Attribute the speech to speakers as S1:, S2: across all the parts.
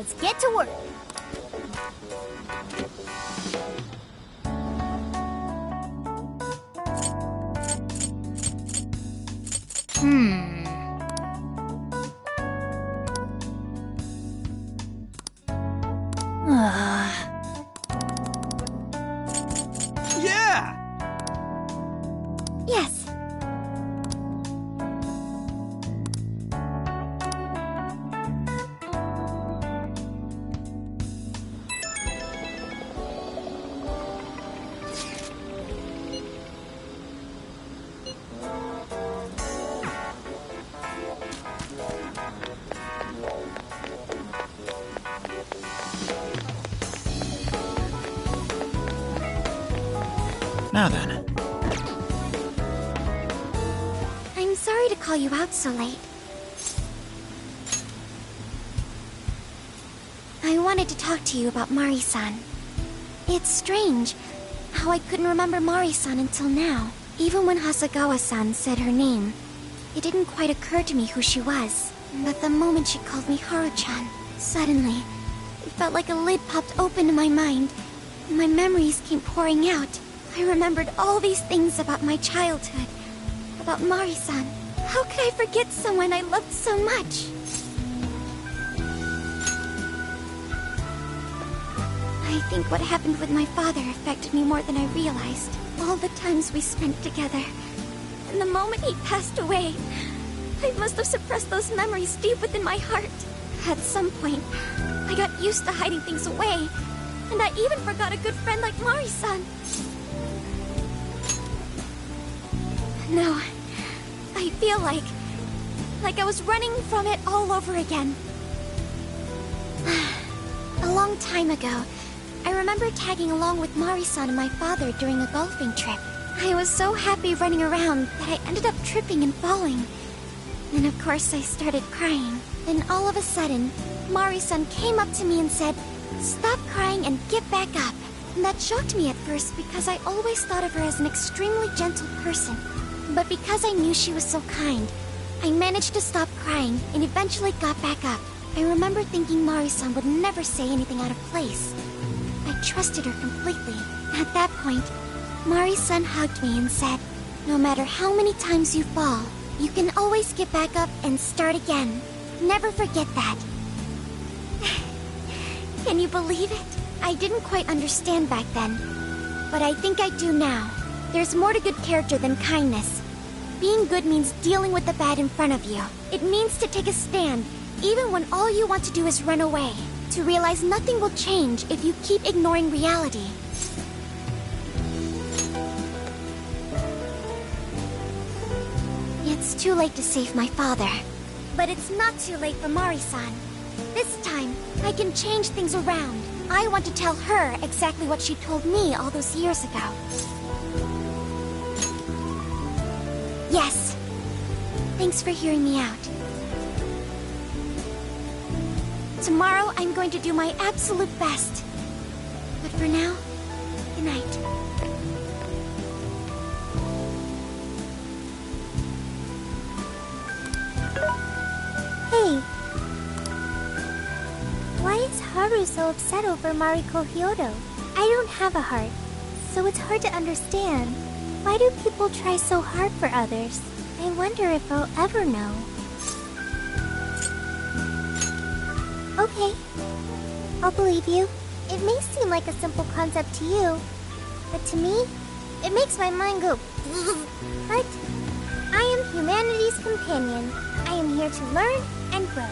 S1: Let's get to work.
S2: Yeah!
S1: Yes.
S2: Now then.
S1: I'm sorry to call you out so late. I wanted to talk to you about Mari-san. It's strange how I couldn't remember Mari-san until now. Even when Hasagawa-san said her name, it didn't quite occur to me who she was. But the moment she called me Haru-chan, suddenly, it felt like a lid popped open in my mind. My memories came pouring out. I remembered all these things about my childhood, about Mari-san. How could I forget someone I loved so much? I think what happened with my father affected me more than I realized. All the times we spent together. And the moment he passed away, I must have suppressed those memories deep within my heart. At some point, I got used to hiding things away, and I even forgot a good friend like Mari-san. No, I feel like I was running from it all over again. A long time ago, I remember tagging along with Mari-san and my father during a golfing trip. I was so happy running around that I ended up tripping and falling. And of course I started crying. Then all of a sudden, Mari-san came up to me and said, "Stop crying and get back up." And that shocked me at first because I always thought of her as an extremely gentle person. But because I knew she was so kind, I managed to stop crying and eventually got back up. I remember thinking Mari-san would never say anything out of place. I trusted her completely. At that point, Mari-san hugged me and said, "No matter how many times you fall, you can always get back up and start again. Never forget that." Can you believe it? I didn't quite understand back then, but I think I do now. There's more to good character than kindness. Being good means dealing with the bad in front of you. It means to take a stand, even when all you want to do is run away. To realize nothing will change if you keep ignoring reality. It's too late to save my father. But it's not too late for Mari-san. This time, I can change things around. I want to tell her exactly what she told me all those years ago. Yes. Thanks for hearing me out. Tomorrow, I'm going to do my absolute best. But for now, good night.
S3: Hey. Why is Haru so upset over Mariko Hyodo? I don't have a heart, so it's hard to understand. Why do people try so hard for others? I wonder if I'll ever know. Okay, I'll believe you. It may seem like a simple concept to you, but to me, it makes my mind go But I am humanity's companion. I am here to learn and grow.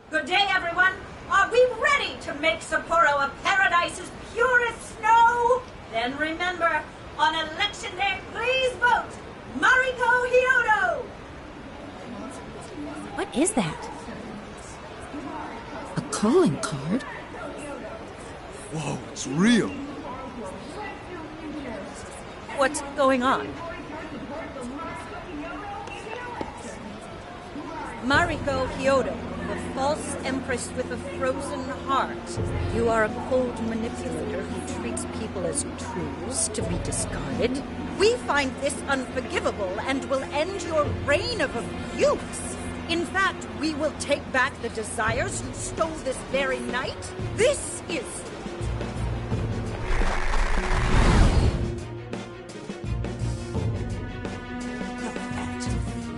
S4: Good day, everyone. Are we ready to make Sapporo a paradise as pure as snow? Then remember, on election day, please vote Mariko Hyodo!
S5: What is that? A calling card?
S2: Whoa, it's real.
S5: What's going on?
S4: Mariko Hyodo, the
S5: false empress with a frozen heart. You are a cold manipulator who treats people as tools to be discarded. We find this unforgivable and will end your reign of abuse. In fact, we will take back the desires you stole this very night. This is...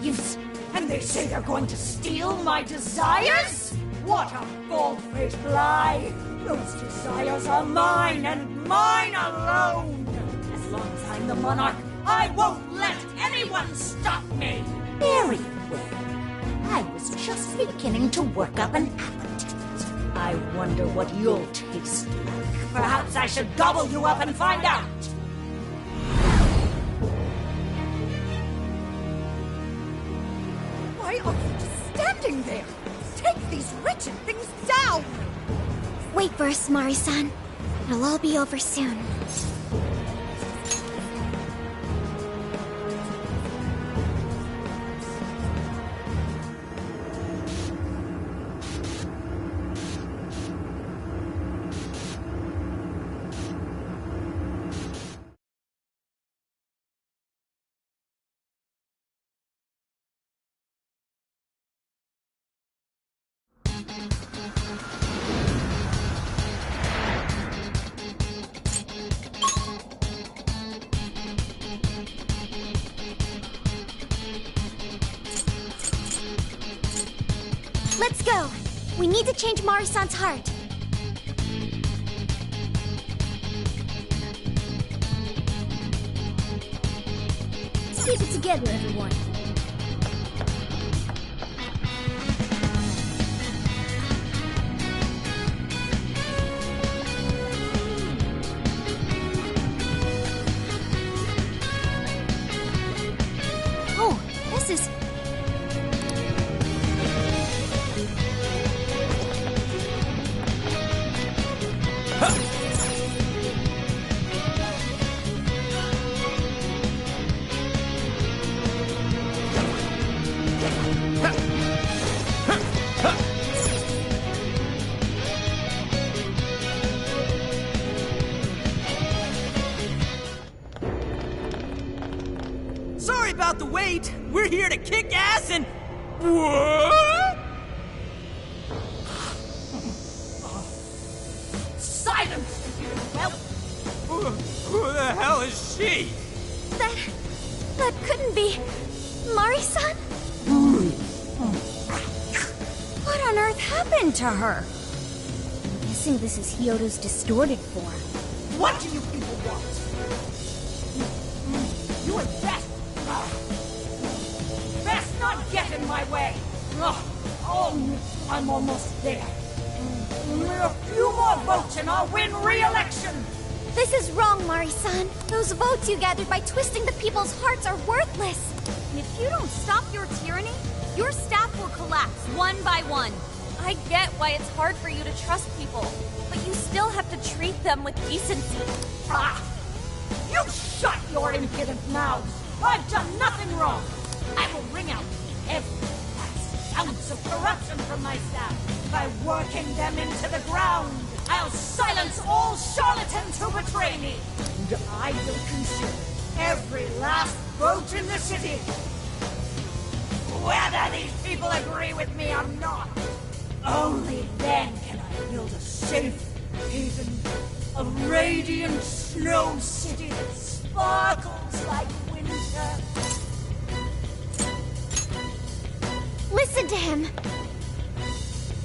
S4: Yes, and they say they're going to steal my desires? What a bald-faced lie! Those desires are mine and mine alone! As long as I'm the monarch, I won't let anyone stop me! Very well. I was just beginning to work up an appetite. I wonder what you'll taste like. Perhaps I should gobble you up and find out!
S5: Why are you just standing there? Take these wretched things down!
S1: Wait for us, Mari-san. It'll all be over soon. Let's go! We need to change Mari-san's heart.
S3: Keep it together, everyone.
S1: Oh, this is...
S2: Sorry about the wait. We're here to kick ass and... What?
S4: Silence! Well,
S2: Who the hell is she?
S1: That couldn't be... Mari-san?
S3: What on earth happened to her? I'm guessing this is Hyodo's distorted form.
S4: what do you people want? You had best not get in my way. I'm almost there. A few more votes and I'll win re-election.
S1: This is wrong, Mari-san. Those votes you gathered by twisting the people's hearts are worthless.
S6: If you don't stop your tyranny, your staff will collapse one by one. I get why it's hard for you to trust people, but you still have to treat them with decency.
S4: Ah! You shut your impudent mouths! I've done nothing wrong! I will wring out every last ounce of corruption from my staff by working them into the ground! I'll silence all charlatans who betray me! And I will consider every last vote in the city! Whether these people agree with me or not! Only then can I build a safe haven, a radiant snow city that sparkles like winter.
S1: Listen to him.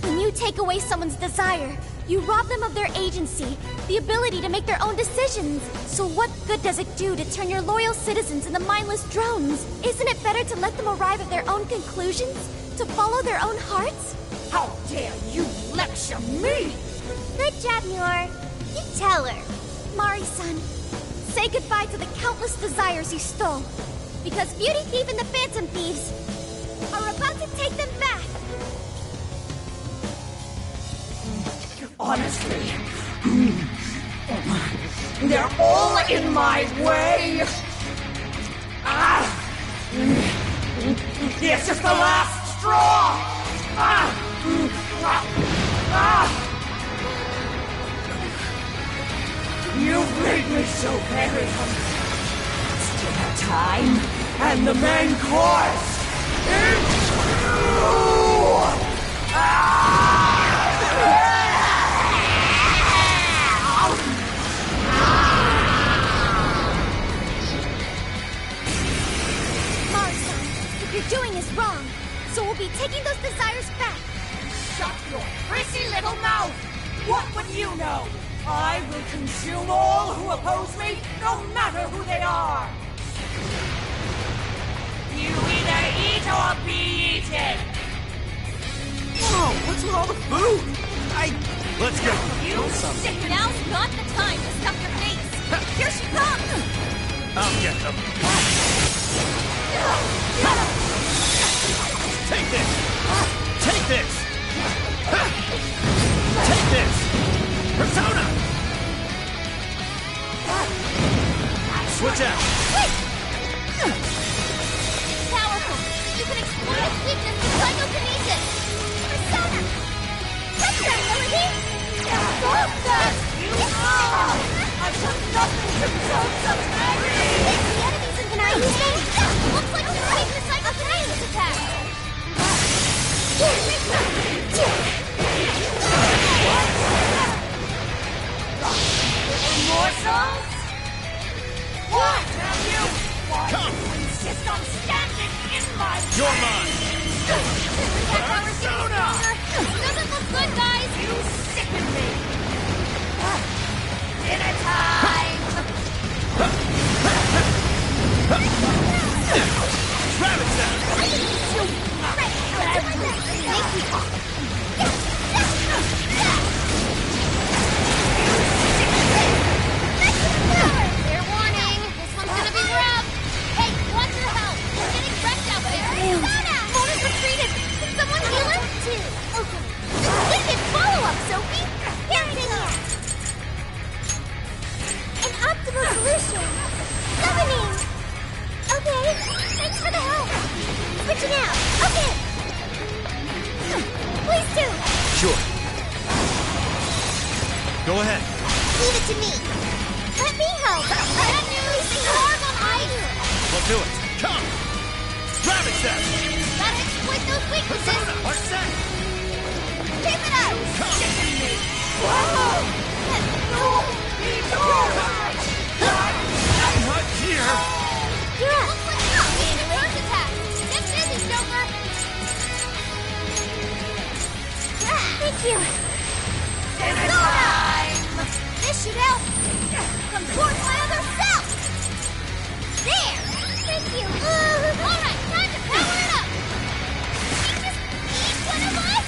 S1: When you take away someone's desire, you rob them of their agency, the ability to make their own decisions. So what good does it do to turn your loyal citizens into mindless drones? Isn't it better to let them arrive at their own conclusions? To follow their own hearts?
S4: How dare you lecture me!
S1: Good job, Muir. You tell her. Mari-san, say goodbye to the countless desires you stole. Because Beauty Thief and the Phantom Thieves are about to take them back.
S4: Honestly, they're all in my way! This is the last straw!
S2: You've made me so very hungry. Still have time, and the main course is
S1: Mari-san, what you're doing is wrong. So we'll be taking those desires back.
S2: Shut your prissy little mouth! What would you know? I will consume all who oppose me, no matter who they are! You either eat or be eaten!
S7: Whoa, what's with all the food? Let's go.
S2: You sick!
S6: Now's not the time to stuff your face. Here she comes.
S7: I'll get them. Take this! Take this! Take this! Persona! Switch out!
S1: Powerful. You can exploit its weakness with psychokinesis. Persona! That's that, Melody! Stop that!
S2: You are! I've done nothing to deserve such agony!
S1: The enemies in Canary State! Looks like she's taking the psychokinesis attack!
S2: Morsels? What have you? Why
S7: Come.
S2: do you insist on standing in my
S7: You're mine!
S1: Persona! Doesn't look good, guys!
S2: You sicken me! Dinner time!
S7: Rabbit sound!
S1: Fair warning, this one's gonna be rough. Hey, want your help? We're getting wrecked out there. Persona! Mona's retreated. Can someone heal him? Okay. Wicked follow-up, Sophie. Here it is. An optimal solution. Summoning. Okay, thanks for the help. Switching out. Okay. Please do.
S7: Sure. Go ahead.
S1: Leave it to me. Let me help. Bad news. Carve on ice.
S7: We'll do it. Come! Rabbit sound!
S1: Gotta exploit those weaknesses.
S7: Persona! What's that?
S1: Keep it up.
S7: Come! I'm not here!
S1: You're up. Looks like you're being a first attack. Get busy, Joker. Thank you. Persona! This should help. Come towards my other self. There. Thank you. All right, time to power it up. Did he just eat one of us?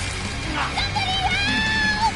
S1: Somebody help!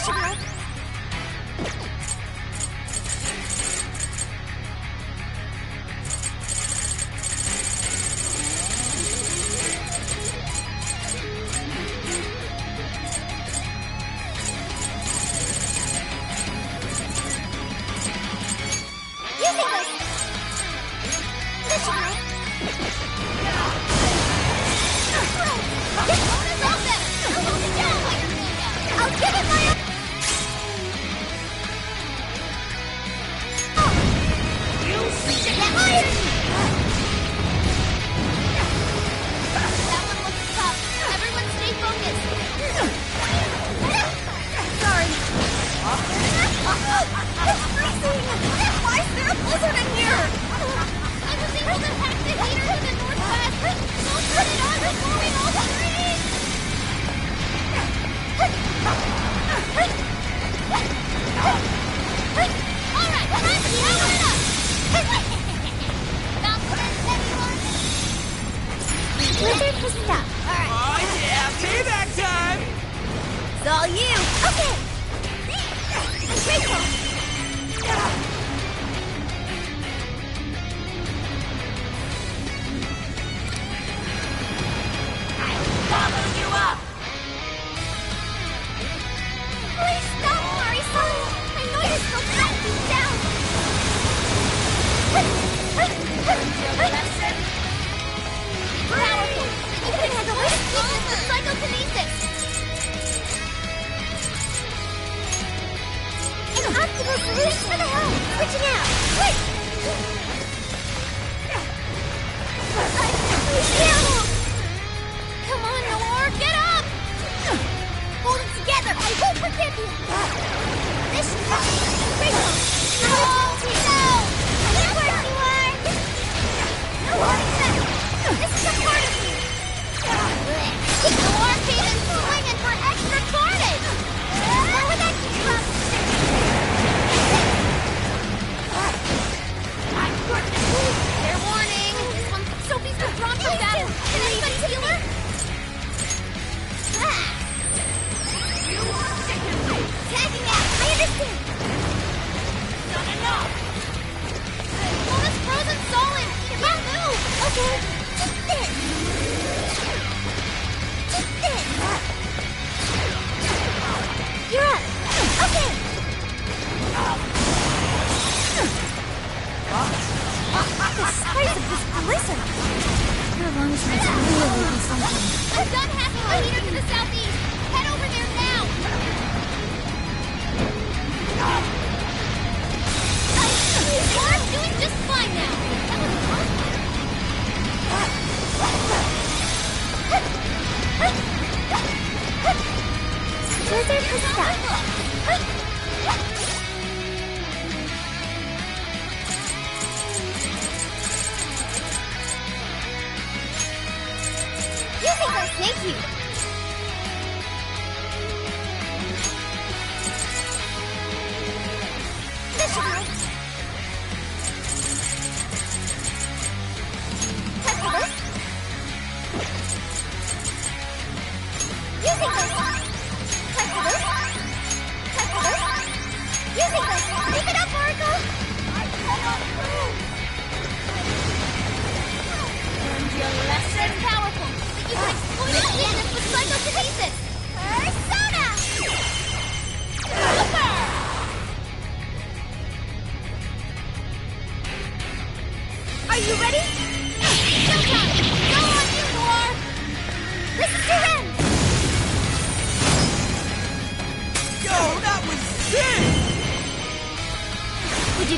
S3: This should work.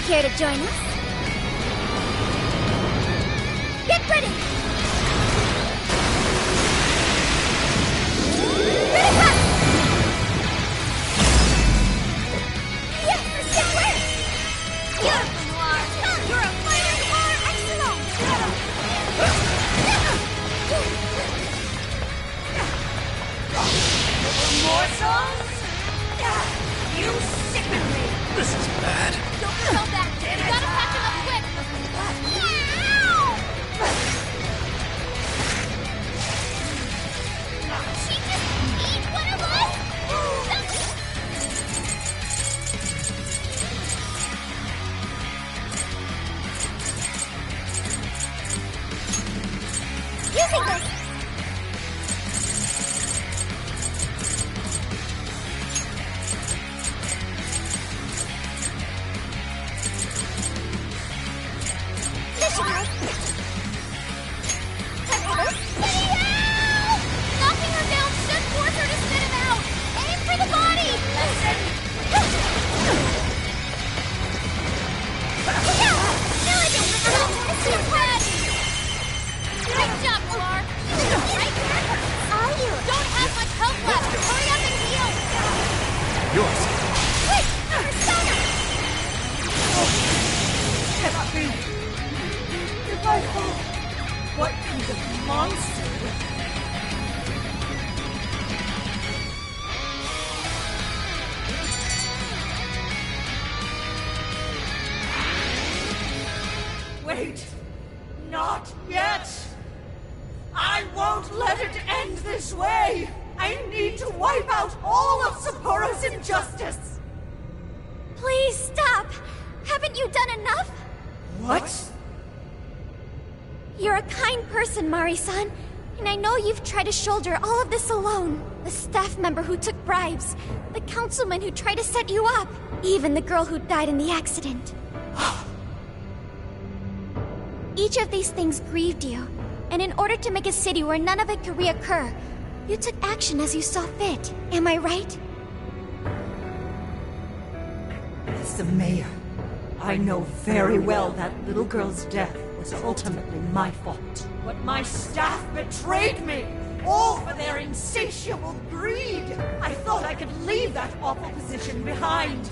S3: Care to join us? Get ready! Ready, yes, this can work! Beautiful, Noir! You're a fighter par excellence!
S2: Morsels? You sicken me!
S7: This is bad.
S6: Don't be so bad. You gotta patch him up quick. She just ate one of us?
S2: Wait! Not yet! I won't let it end this way! I need to wipe out all of Sapporo's injustice!
S1: Please stop! Haven't you done enough?
S2: What?
S1: You're a kind person, Mari-san, and I know you've tried to shoulder all of this alone. The staff member who took bribes, the councilman who tried to set you up, even the girl who died in the accident. Each of these things grieved you, and in order to make a city where none of it could reoccur, you took action as you saw fit. Am I right?
S2: As the mayor, I know very well that little girl's death was ultimately my fault. But my staff betrayed me, all for their insatiable greed. I thought I could leave that awful position behind.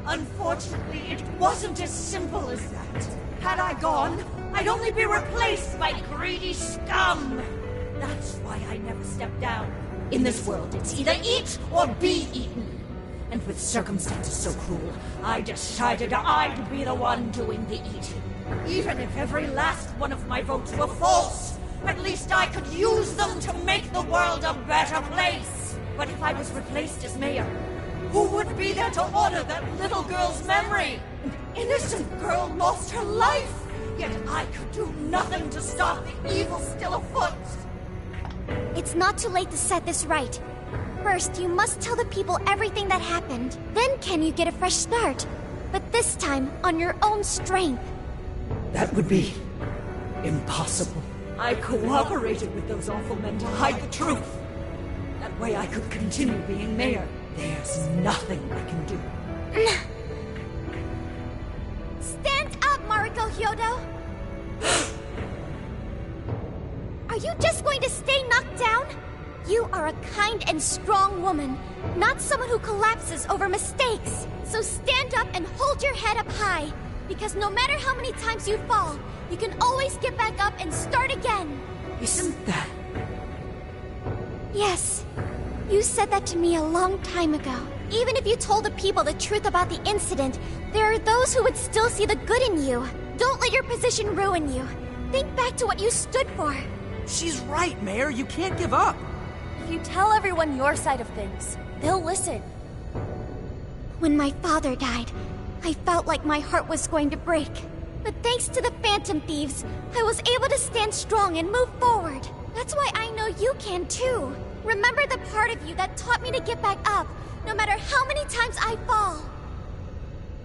S2: Unfortunately, it wasn't as simple as that. Had I gone, I'd only be replaced by greedy scum. That's why I never stepped down. In this world, it's either eat or be eaten. And with circumstances so cruel, I decided I'd be the one doing the eating. Even if every last one of my votes were false, at least I could use them to make the world a better place. But if I was replaced as mayor, who would be there to honor that little girl's memory? An innocent girl lost her life, yet I could do nothing to stop the evil still afoot.
S1: It's not too late to set this right. First, you must tell the people everything that happened. Then can you get a fresh start? But this time, on your own strength.
S2: That would be impossible. I cooperated with those awful men to hide the truth. That way I could continue being mayor. There's nothing I can do.
S1: Stand up, Mariko Hyodo! Are you just going to stay knocked down? You are a kind and strong woman, not someone who collapses over mistakes. So stand up and hold your head up high, because no matter how many times you fall, you can always get back up and start again.
S2: Isn't that...
S1: Yes. You said that to me a long time ago. Even if you told the people the truth about the incident, there are those who would still see the good in you. Don't let your position ruin you. Think back to what you stood for.
S7: She's right, Mayor. You can't give up.
S6: If you tell everyone your side of things, they'll listen.
S1: When my father died, I felt like my heart was going to break. But thanks to the Phantom Thieves, I was able to stand strong and move forward. That's why I know you can too. Remember the part of you that taught me to get back up, no matter how many times I fall.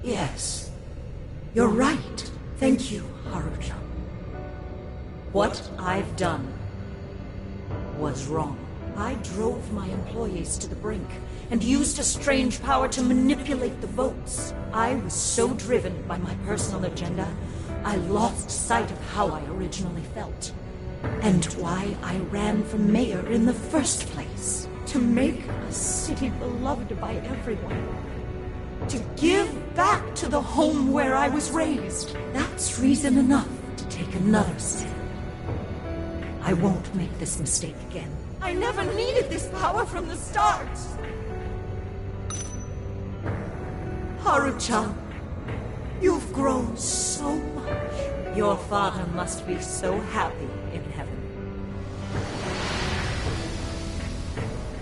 S2: Yes. You're right. Thank you, Haruka. What I've done was wrong. I drove my employees to the brink and used a strange power to manipulate the votes. I was so driven by my personal agenda, I lost sight of how I originally felt. And why I ran for mayor in the first place. To make a city beloved by everyone. To give back to the home where I was raised. That's reason enough to take another step. I won't make this mistake again. I never needed this power from the start. Haru-chan, you've grown so much. Your father must be so happy in heaven.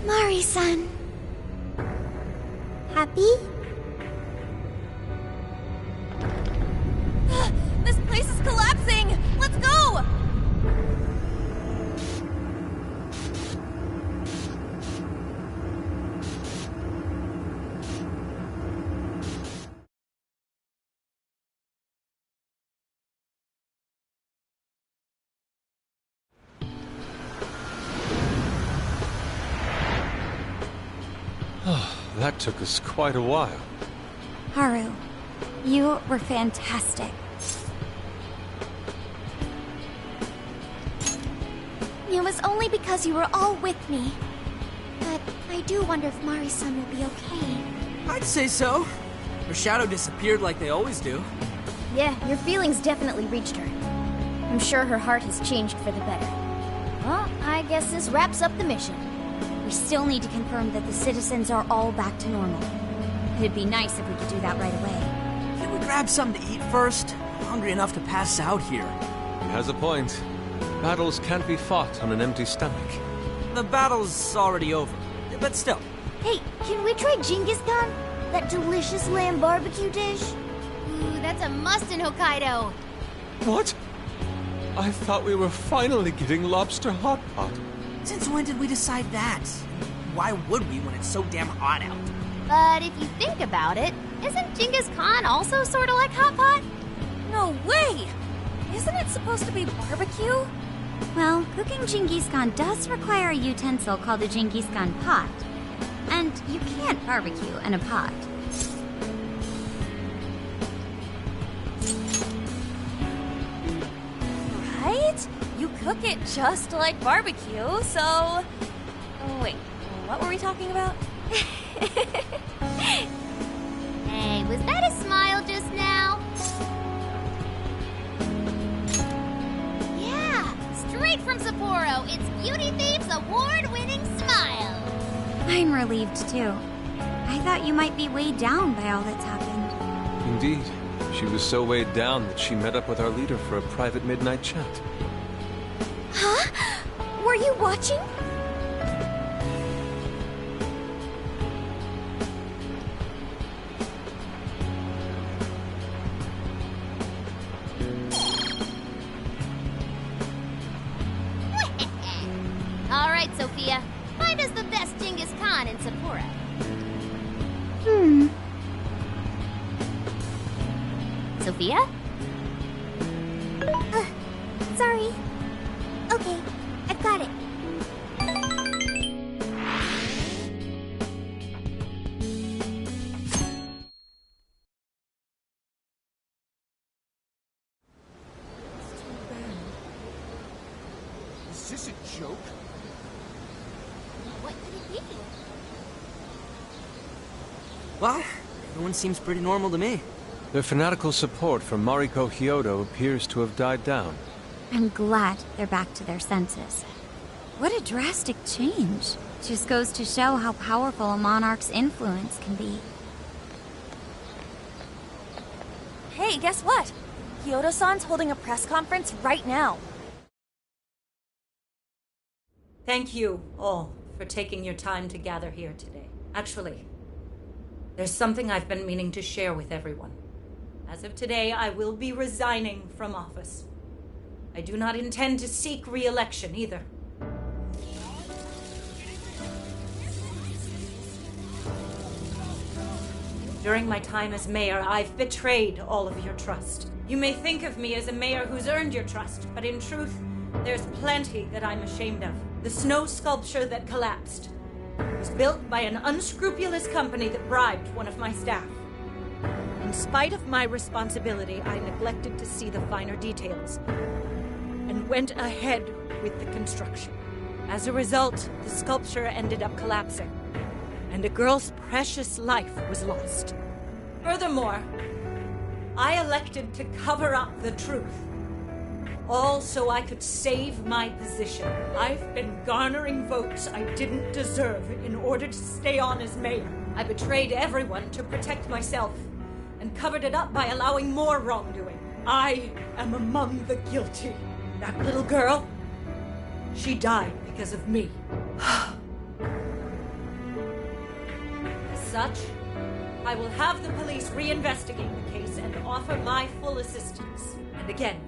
S1: Mari-san.
S3: Happy?
S6: This place is collapsing! Let's go!
S8: That took us quite a while.
S1: Haru, you were fantastic. It was only because you were all with me. But I do wonder if Mari-san will be okay.
S7: I'd say so. Her shadow disappeared like they always do.
S9: Yeah, your feelings definitely reached her. I'm sure her heart has changed for the better. Well, I guess this wraps up the mission. We still need to confirm that the citizens are all back to normal. It'd be nice if we could do that right away.
S7: Can we grab something to eat first? hungry enough to pass out here.
S8: He has a point. Battles can't be fought on an empty stomach.
S7: The battle's already over, but still.
S9: Hey, can we try Genghis Khan? That delicious lamb barbecue dish?
S1: Ooh, that's a must in Hokkaido.
S8: What? I thought we were finally getting lobster hot pot.
S7: Since when did we decide that? Why would we when it's so damn hot out?
S1: But if you think about it, isn't Genghis Khan also sort of like hot pot?
S6: No way! Isn't it supposed to be barbecue?
S9: Well, cooking Genghis Khan does require a utensil called a Genghis Khan pot. And you can't barbecue in a pot.
S6: Right? You cook it just like barbecue, so... Oh, wait, what were we talking about?
S1: Hey, was that a smile just now? Yeah, straight from Sapporo, it's Beauty Thief's award-winning smile.
S9: I'm relieved too. I thought you might be weighed down by all that's happened.
S8: Indeed. She was so weighed down that she met up with our leader for a private midnight chat.
S1: Huh? Were you watching? All right, Sophia. Find us the best Genghis Khan in Sapporo. Sophia?
S3: Sorry. Okay, I've got it.
S7: Is this a joke?
S1: What could it be?
S7: Well, everyone seems pretty normal to me.
S8: Their fanatical support for Mariko Hyodo appears to have died down.
S9: I'm glad they're back to their senses. What a drastic change. Just goes to show how powerful a monarch's influence can be.
S6: Hey, guess what? Kyoto-san's holding a press conference right now.
S5: Thank you all for taking your time to gather here today. Actually, there's something I've been meaning to share with everyone. As of today, I will be resigning from office. I do not intend to seek re-election either. During my time as mayor, I've betrayed all of your trust. You may think of me as a mayor who's earned your trust, but in truth, there's plenty that I'm ashamed of. The snow sculpture that collapsed was built by an unscrupulous company that bribed one of my staff. In spite of my responsibility, I neglected to see the finer details and went ahead with the construction. As a result, the sculpture ended up collapsing, and a girl's precious life was lost. Furthermore, I elected to cover up the truth, all so I could save my position. I've been garnering votes I didn't deserve in order to stay on as mayor. I betrayed everyone to protect myself and covered it up by allowing more wrongdoing. I am among the guilty. That little girl, she died because of me. As such, I will have the police reinvestigate the case and offer my full assistance. And again,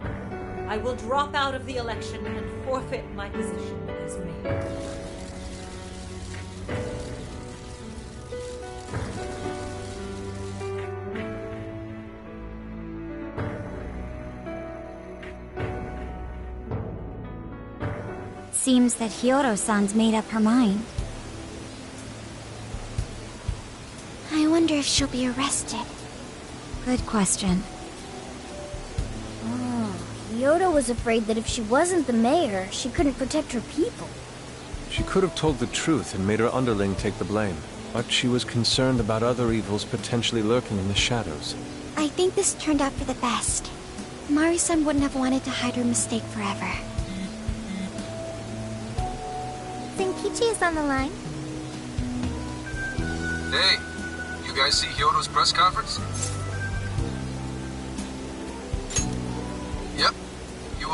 S5: I will drop out of the election and forfeit my position as mayor.
S9: Seems that Hyodo-san's made up her mind.
S1: I wonder if she'll be arrested.
S9: Good question.
S3: Hyodo was afraid that if she wasn't the mayor, she couldn't protect her people.
S8: She could have told the truth and made her underling take the blame, but she was concerned about other evils potentially lurking in the shadows.
S1: I think this turned out for the best. Mari-san wouldn't have wanted to hide her mistake forever.
S3: Zenkichi is on the line.
S10: Hey, you guys see Hyodo's press conference?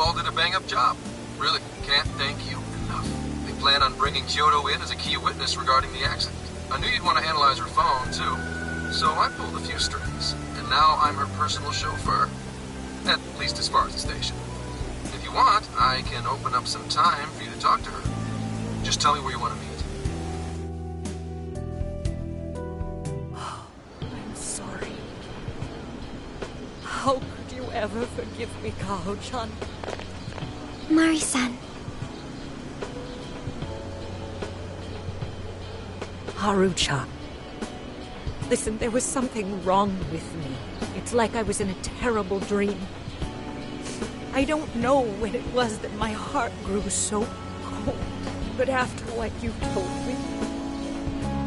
S10: all did a bang-up job. Really, can't thank you enough. They plan on bringing Kyoto in as a key witness regarding the accident. I knew you'd want to analyze her phone, too. So I pulled a few strings, and now I'm her personal chauffeur. At least as far as the station. If you want, I can open up some time for you to talk to her. Just tell me where you want to meet.
S5: I'm sorry. How could you ever forgive me, Kaho-chan?
S1: Mari-san.
S5: Haru-chan. Listen, there was something wrong with me. It's like I was in a terrible dream. I don't know when it was that my heart grew so cold, but after what you told me,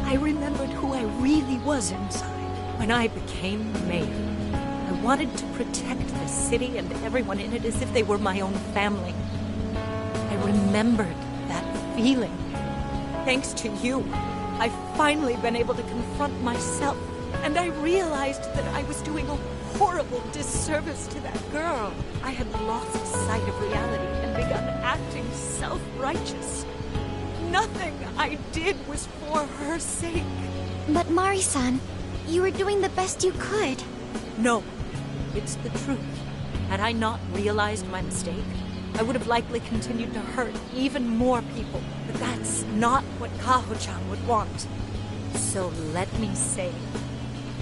S5: I remembered who I really was inside. When I became mayor, I wanted to protect the city and everyone in it as if they were my own family. I remembered that feeling. Thanks to you, I've finally been able to confront myself, and I realized that I was doing a horrible disservice to that girl. I had lost sight of reality and begun acting self-righteous. Nothing I did was for her sake.
S1: But Mari-san, you were doing the best you could.
S5: No, it's the truth. Had I not realized my mistake, I would have likely continued to hurt even more people. But that's not what Kaho-chan would want. So let me say,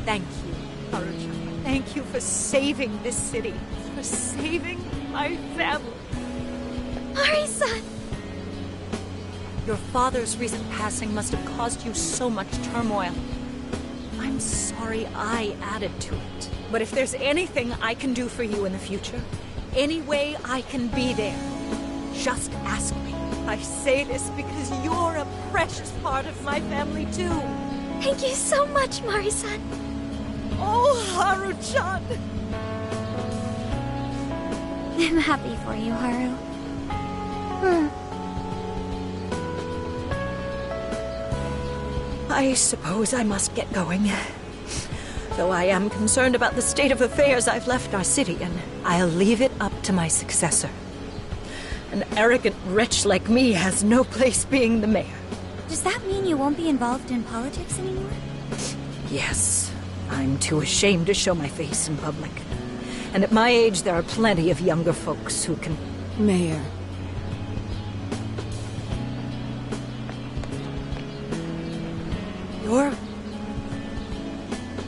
S5: thank you, Haru-chan. Thank you for saving this city, for saving my family.
S1: Mari-san!
S5: Your father's recent passing must have caused you so much turmoil. I'm sorry I added to it. But if there's anything I can do for you in the future, any way I can be there, just ask me. I say this because you're a precious part of my family, too.
S1: Thank you so much, Mari-san.
S5: Oh, Haru-chan!
S1: I'm happy for you, Haru.
S5: I suppose I must get going. Though I am concerned about the state of affairs, I've left our city, and I'll leave it up to my successor. An arrogant wretch like me has no place being the mayor.
S9: Does that mean you won't be involved in politics anymore?
S5: Yes. I'm too ashamed to show my face in public. And at my age, there are plenty of younger folks who can...
S11: Mayor.
S5: You're...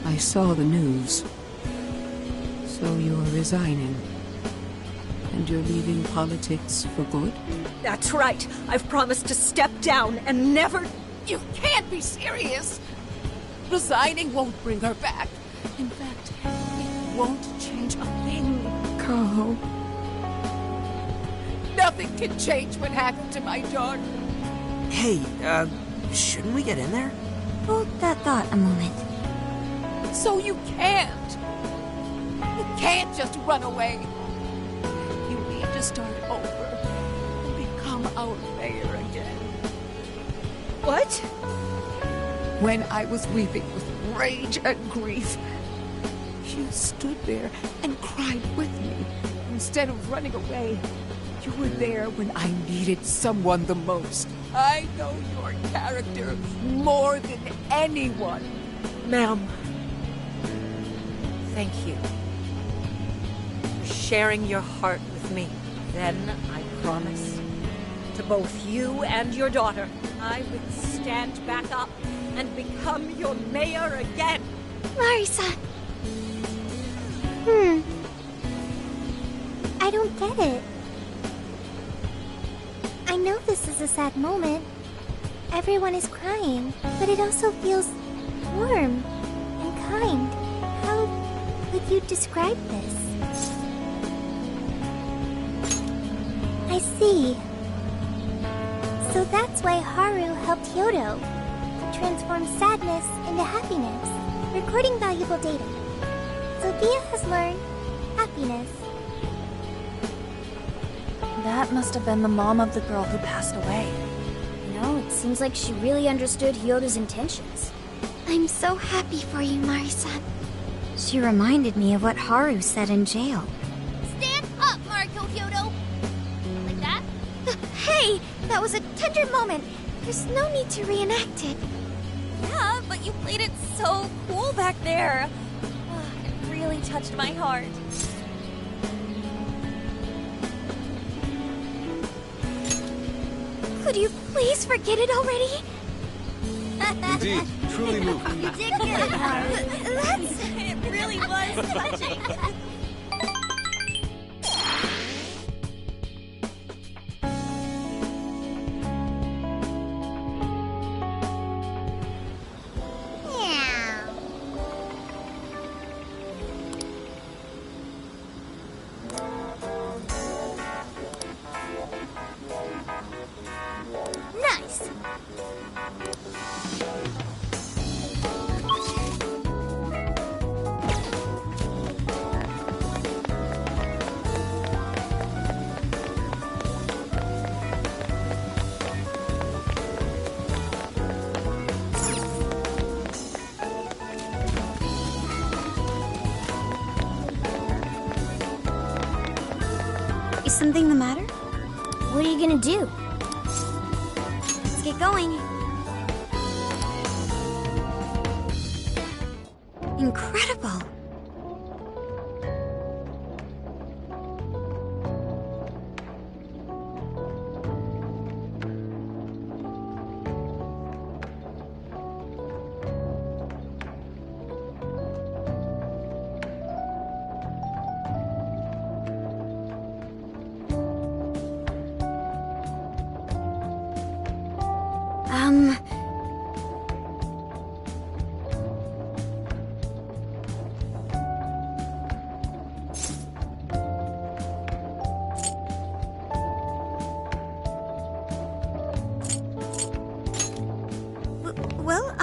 S11: I saw the news. So you're resigning. And you're leaving politics for good?
S5: That's right. I've promised to step down and never...
S11: You can't be serious! Resigning won't bring her back. In fact, it won't change a thing. Kaho. Nothing can change what happened to my daughter.
S7: Hey, shouldn't we get in there?
S9: Hold that thought a moment.
S11: So you can't. You can't just run away. You need to start over and become our mayor again.
S5: What?
S11: When I was weeping with rage and grief, you stood there and cried with me. Instead of running away, you were there when I needed someone the most. I know your character more than anyone.
S5: Ma'am, thank you for sharing your heart with me. Then I promise to both you and your daughter, I would stand back up and become your mayor again.
S1: Mari-san.
S3: I don't get it. I know this is a sad moment. Everyone is crying, but it also feels warm and kind. How would you describe this? I see. So that's why Haru helped Hyodo to transform sadness into happiness, recording valuable data. Sophia has learned happiness.
S6: That must have been the mom of the girl who passed away.
S9: You know, it seems like she really understood Hyodo's intentions.
S1: I'm so happy for you, Mari-san.
S9: She reminded me of what Haru said in jail.
S3: Stand up, Marco Hyodo!
S1: Hey, that was a tender moment. There's no need to reenact it.
S6: Yeah, but you played it so cool back there. It really touched my heart.
S1: Could you please forget it already?
S8: Indeed, truly moving.
S3: You did get it, Mari.
S6: It really was touching.
S3: Nice.
S9: Is something the matter? What are you gonna do? Let's get going. Incredible. Well,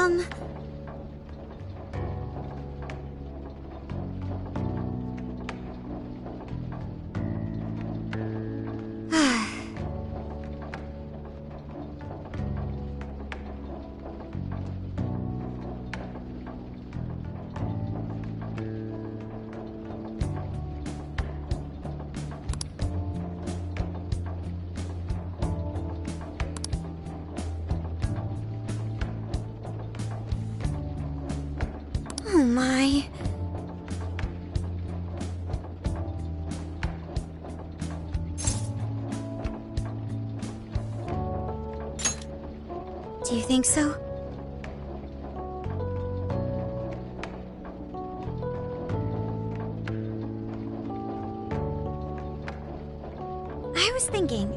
S9: oh my. Do you think so? I was thinking.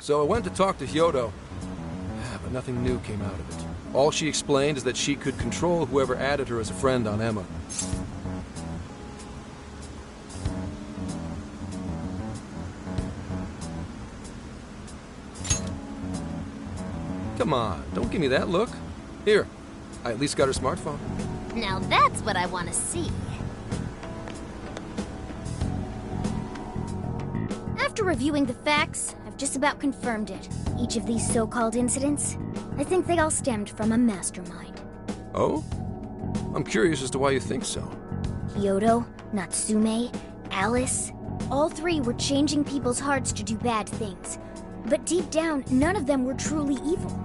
S10: So I went to talk to Hyodo, but nothing new came out of it. All she explained is that she could control whoever added her as a friend on Emma. Come on, don't give me that look. Here, I at least got her smartphone.
S3: Now that's what I want to see.
S9: After reviewing the facts, I've just about confirmed it. Each of these so-called incidents, I think they all stemmed from a mastermind.
S10: Oh? I'm curious as to why you think so.
S9: Hyodo, Natsume, Alice, all three were changing people's hearts to do bad things. But deep down, none of them were truly evil.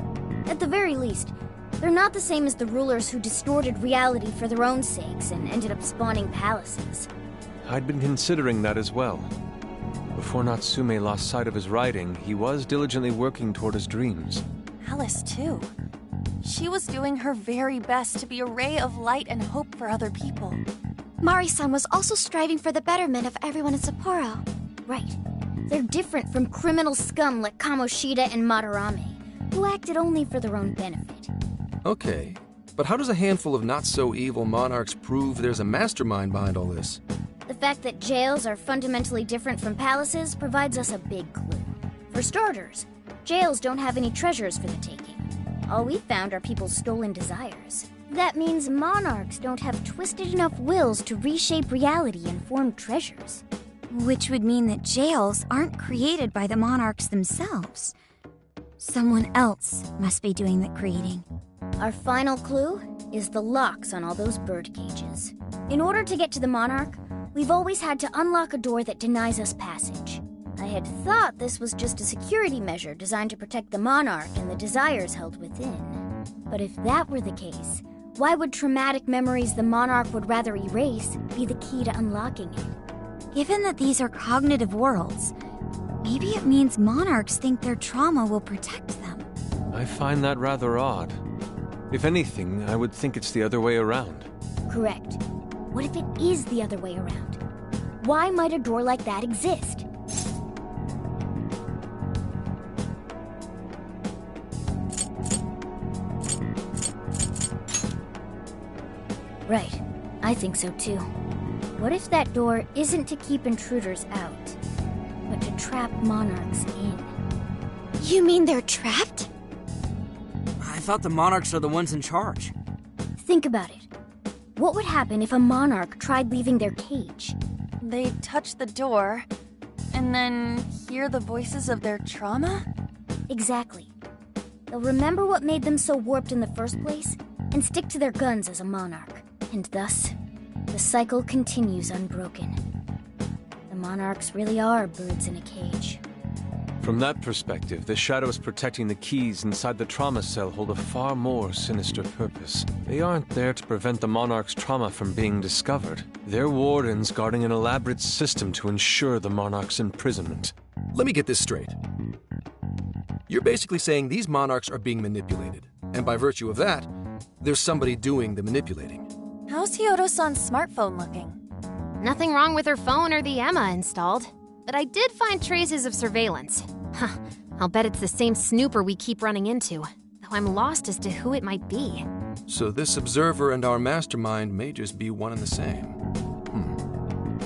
S9: At the very least, they're not the same as the rulers who distorted reality for their own sakes and ended up spawning palaces.
S8: I'd been considering that as well. Before Natsume lost sight of his writing, he was diligently working toward his dreams.
S6: Alice, too. She was doing her very best to be a ray of light and hope for other people.
S1: Mari-san was also striving for the betterment of everyone in Sapporo.
S9: Right. They're different from criminal scum like Kamoshida and Madarame, who acted only for their own benefit.
S10: Okay, but how does a handful of not-so-evil monarchs prove there's a mastermind behind all this?
S9: The fact that jails are fundamentally different from palaces provides us a big clue. For starters, jails don't have any treasures for the taking. All we found are people's stolen desires. That means monarchs don't have twisted enough wills to reshape reality and form treasures.
S12: Which would mean that jails aren't created by the monarchs themselves. Someone else must be doing the creating.
S9: Our final clue is the locks on all those bird cages. In order to get to the monarch, we've always had to unlock a door that denies us passage. I had thought this was just a security measure designed to protect the monarch and the desires held within. But if that were the case, why would traumatic memories the monarch would rather erase be the key to unlocking it?
S12: Given that these are cognitive worlds, maybe it means monarchs think their trauma will protect them.
S8: I find that rather odd. If anything, I would think it's the other way around.
S9: Correct. What if it is the other way around? Why might a door like that exist? Right. I think so too. What if that door isn't to keep intruders out, but to trap monarchs in?
S1: You mean they're trapped?
S7: I thought the monarchs are the ones in charge.
S9: Think about it. What would happen if a monarch tried leaving their cage?
S6: They'd touch the door, and then hear the voices of their trauma?
S9: Exactly. They'll remember what made them so warped in the first place, and stick to their guns as a monarch. And thus, the cycle continues unbroken. The monarchs really are birds in a cage.
S8: From that perspective, the shadows protecting the keys inside the trauma cell hold a far more sinister purpose. They aren't there to prevent the monarch's trauma from being discovered. They're wardens guarding an elaborate system to ensure the monarch's imprisonment.
S10: Let me get this straight. You're basically saying these monarchs are being manipulated, and by virtue of that, there's somebody doing the manipulating.
S6: How's Hyodo-san's smartphone looking?
S13: Nothing wrong with her phone or the Emma installed. But I did find traces of surveillance. Huh, I'll bet it's the same snooper we keep running into, though I'm lost as to who it might be.
S10: So this observer and our mastermind may just be one and the same.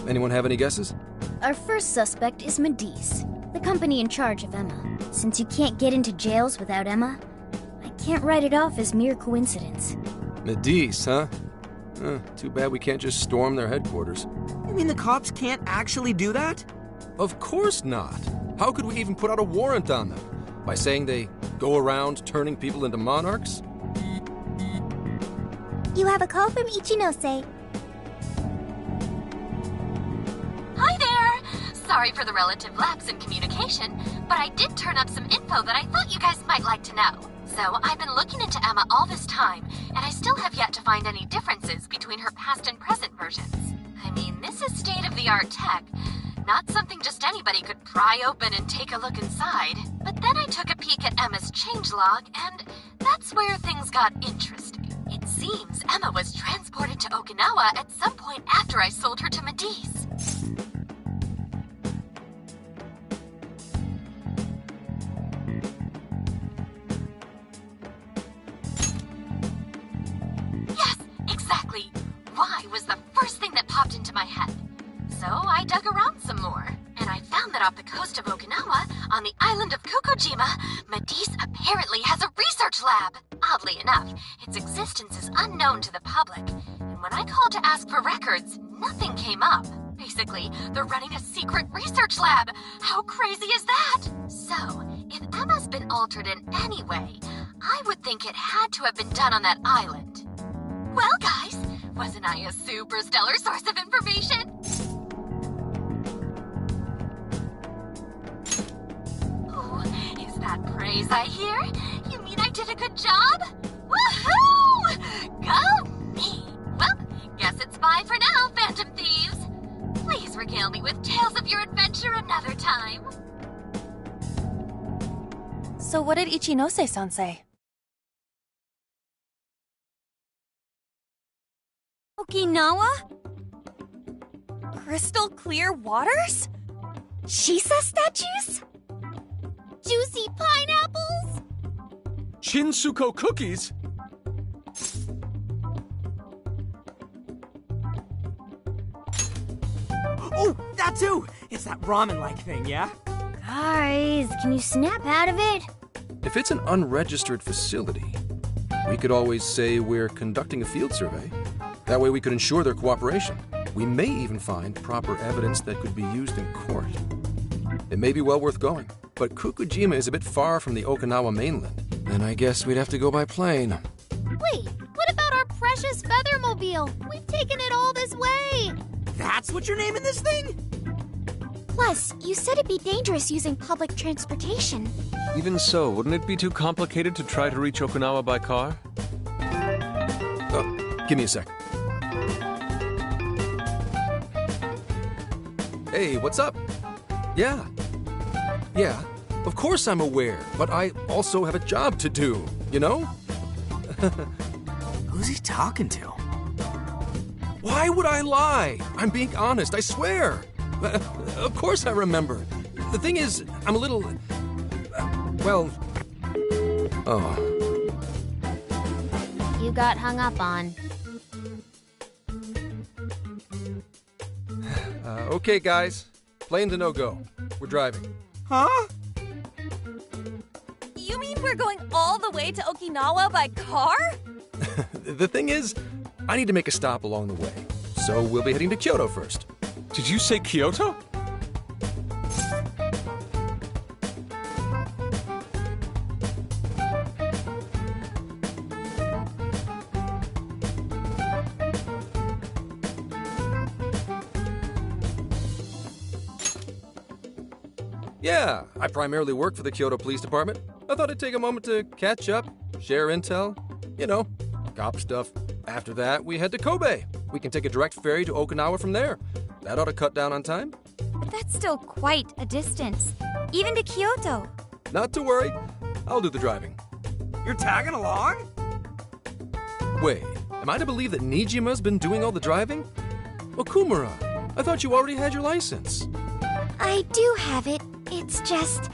S10: Anyone have any guesses?
S9: Our first suspect is Medice, the company in charge of Emma. Since you can't get into jails without Emma, I can't write it off as mere coincidence.
S10: Medice, huh? Too bad we can't just storm their headquarters.
S7: You mean the cops can't actually do that?
S10: Of course not. How could we even put out a warrant on them? By saying they go around turning people into monarchs?
S3: You have a call from Ichinose.
S14: Hi there! Sorry for the relative lapse in communication, but I did turn up some info that I thought you guys might like to know. So I've been looking into Emma all this time, and I still have yet to find any differences between her past and present versions. I mean, this is state-of-the-art tech. Not something just anybody could pry open and take a look inside. But then I took a peek at Emma's changelog, and that's where things got interesting. It seems Emma was transported to Okinawa at some point after I sold her to Medice. Yes, exactly. Why was the first thing that popped into my head. So I dug around some more, and I found that off the coast of Okinawa, on the island of Kokojima, Medice apparently has a research lab. Oddly enough, its existence is unknown to the public, and when I called to ask for records, nothing came up. Basically, they're running a secret research lab. How crazy is that? So, if Emma's been altered in any way, I would think it had to have been done on that island. Well, guys, wasn't I a super stellar source of information? Is that praise I hear? You mean I did a good job? Woohoo! Go me! Well, guess it's bye for now, Phantom Thieves. Please regale me with tales of your adventure another time.
S6: So what did Ichinose-san say?
S12: Okinawa?
S6: Crystal clear waters?
S1: Shisa statues? Juicy pineapples?
S8: Shinsuko cookies?
S7: Oh, that too! It's that ramen-like thing, yeah?
S9: Guys, can you snap out of it?
S10: If it's an unregistered facility, we could always say we're conducting a field survey. That way we could ensure their cooperation. We may even find proper evidence that could be used in court. It may be well worth going, but Kokujima is a bit far from the Okinawa mainland, and I guess we'd have to go by plane.
S13: Wait, what about our precious Feathermobile? We've taken it all this way!
S7: That's what you're naming this thing?
S1: Plus, you said it'd be dangerous using public transportation.
S8: Even so, wouldn't it be too complicated to try to reach Okinawa by car?
S10: Give me a sec. Hey, what's up? Yeah, of course I'm aware, but I also have a job to do, you know?
S7: Who's he talking to?
S10: Why would I lie? I'm being honest, I swear. Of course I remember. The thing is, I'm a little...
S13: You got hung up on.
S10: Okay, guys. Plane's a no-go. We're driving.
S7: Huh?
S6: You mean we're going all the way to Okinawa by car?
S10: The thing is, I need to make a stop along the way. So we'll be heading to Kyoto first.
S8: Did you say Kyoto?
S10: Yeah, I primarily work for the Kyoto Police Department. I thought I'd take a moment to catch up, share intel, you know, cop stuff. After that, we head to Kobe. We can take a direct ferry to Okinawa from there. That ought to cut down on time.
S12: But that's still quite a distance, even to Kyoto.
S10: Not to worry, I'll do the driving.
S7: You're tagging along?
S10: Wait, am I to believe that Nijima's been doing all the driving? Okumura, I thought you already had your license.
S1: I do have it. It's just...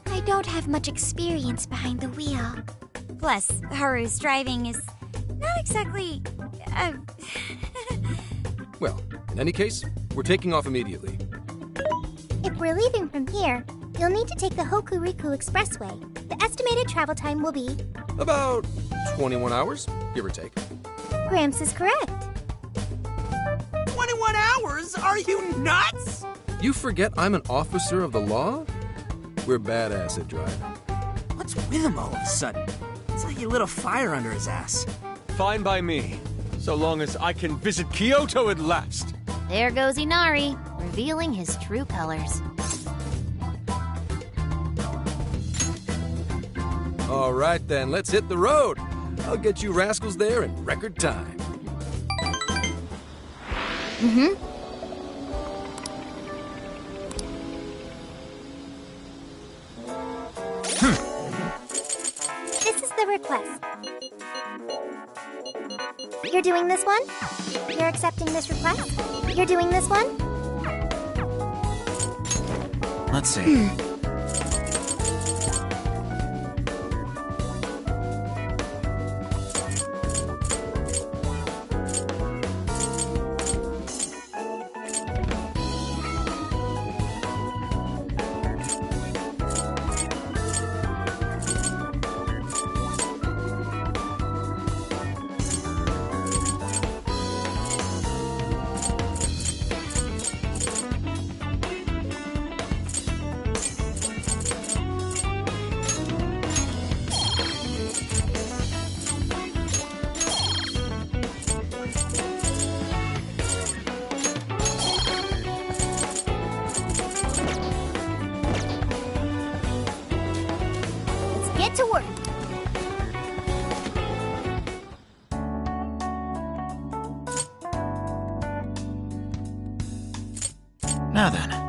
S1: I don't have much experience behind the wheel.
S12: Plus, Haru's driving is not exactly...
S10: Well, in any case, we're taking off immediately.
S3: If we're leaving from here, you'll need to take the Hokuriku Expressway. The estimated travel time will be...
S10: About 21 hours, give or take.
S3: Gramps is correct.
S7: 21 hours? Are you nuts?
S10: You forget I'm an officer of the law? We're badass at driving.
S7: What's with him all of a sudden? It's like you lit a fire under his ass.
S8: Fine by me, so long as I can visit Kyoto at last.
S13: There goes Inari, revealing his true colors.
S10: All right then, let's hit the road. I'll get you rascals there in record time.
S3: This is the request. You're doing this one? You're accepting this request? You're doing this one?
S7: Let's see.
S3: Get to work.
S7: Now then.